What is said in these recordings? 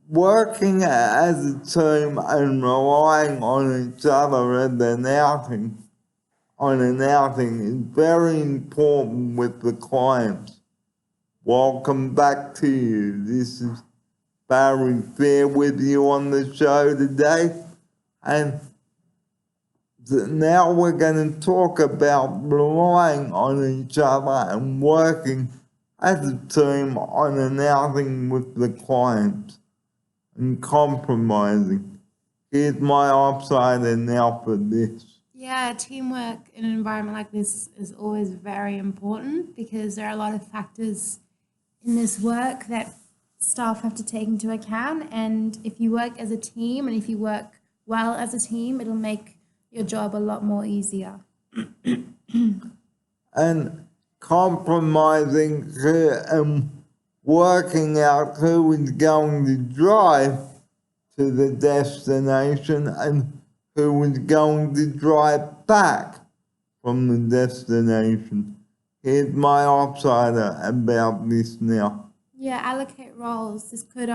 working as a team and relying on each other and an outing is very important with the clients. Welcome back to you. This is Barry Fair with you on the show today. And now we're going to talk about relying on each other and working as a team on an outing with the clients and compromising. Here's my upside and now for this. Yeah, teamwork in an environment like this is always very important because there are a lot of factors in this work that staff have to take into account. And if you work as a team and if you work well as a team, it'll make your job a lot more easier. And compromising and working out who is going to drive to the destination and who is going to drive back from the destination. Here's my outsider about this now. Yeah, allocate roles. This could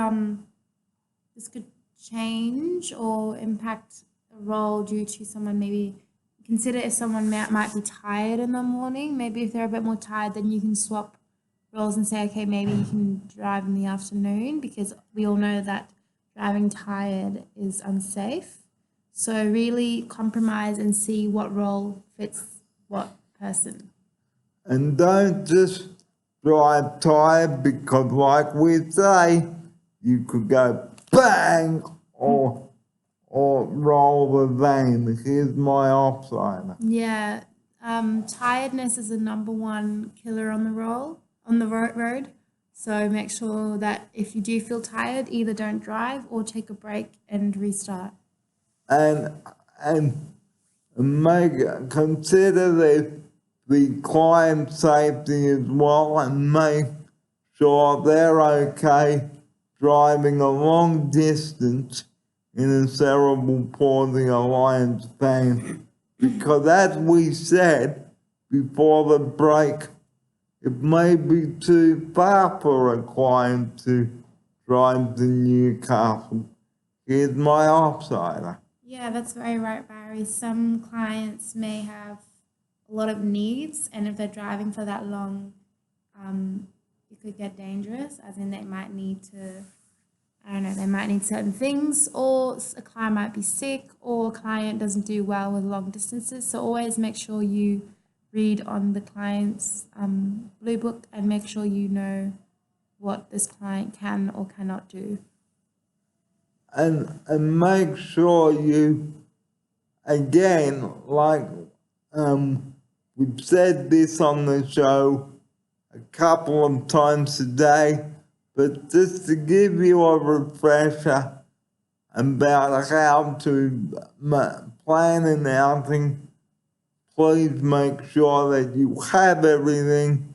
change or impact a role due to someone maybe consider if someone might be tired in the morning. Maybe if they're a bit more tired, then you can swap roles and say, okay, maybe you can drive in the afternoon because we all know that driving tired is unsafe. So really compromise and see what role fits what person. And don't just drive tired because, like we say, you could go bang or roll the van. Here's my outsider. Yeah, tiredness is the number one killer on the road. So make sure that if you do feel tired, either don't drive or take a break and restart. And consider the client safety as well and make sure they're okay driving a long distance in a cerebral palsy alliance van. Because as we said before the break, it may be too far for a client to drive to Newcastle. Here's my outsider. Yeah, that's very right, Barry. Some clients may have a lot of needs, and if they're driving for that long, it could get dangerous, as in they might need to, I don't know, they might need certain things, or a client might be sick, or a client doesn't do well with long distances. So always make sure you read on the client's blue book and make sure you know what this client can or cannot do. And make sure you, again, like we've said this on the show a couple of times today, but just to give you a refresher about how to plan an outing, please make sure that you have everything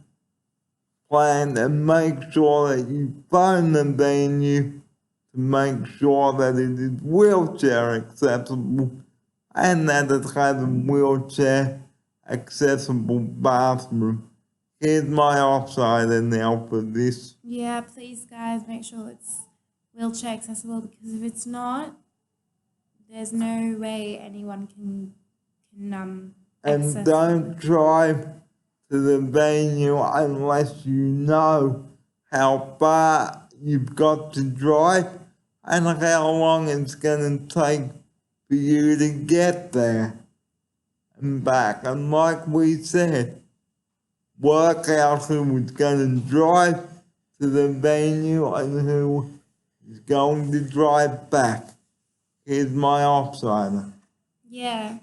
planned and make sure that you phone the venue to make sure that it is wheelchair accessible and that it has a wheelchair accessible bathroom. Here's my outsider now for this. Yeah, please, guys, make sure it's wheelchair accessible because if it's not, there's no way anyone can and don't drive to the venue unless you know how far you've got to drive and how long it's going to take for you to get there and back. And like we said, work out who is going to drive to the venue and who is going to drive back. Here's my outsider. Yeah.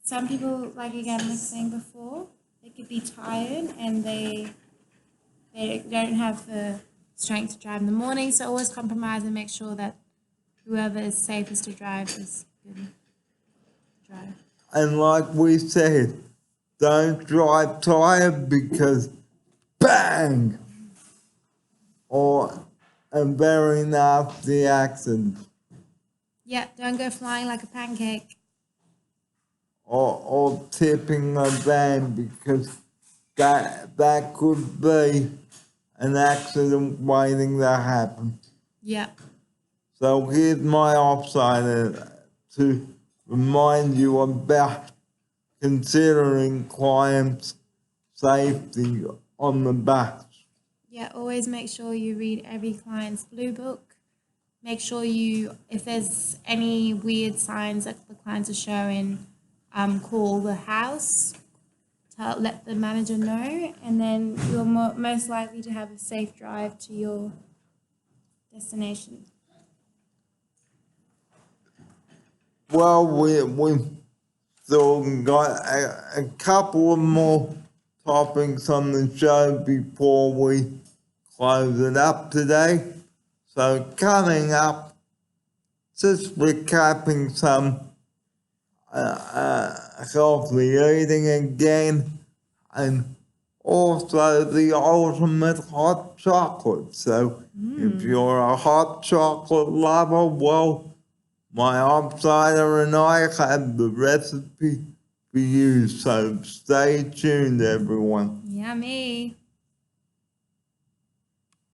Some people, like again, like saying before, they could be tired and they don't have the strength to drive in the morning. So always compromise and make sure that whoever is safest to drive is good to drive. And like we said, don't drive tired because bang! Or a very nasty accident. Yeah, don't go flying like a pancake. Or tipping a van because that could be an accident waiting to happen. Yeah. So here's my offside to remind you about considering clients' safety on the bus. Yeah, always make sure you read every client's blue book. Make sure you, if there's any weird signs that the clients are showing, call the house to let the manager know, and then you're most likely to have a safe drive to your destination. Well, we've still got a couple of more topics on the show before we close it up today. So coming up, just recapping some healthy eating again, and also the ultimate hot chocolate. So if you're a hot chocolate lover, well, my upsider and I have the recipe for you. So stay tuned, everyone. Yummy.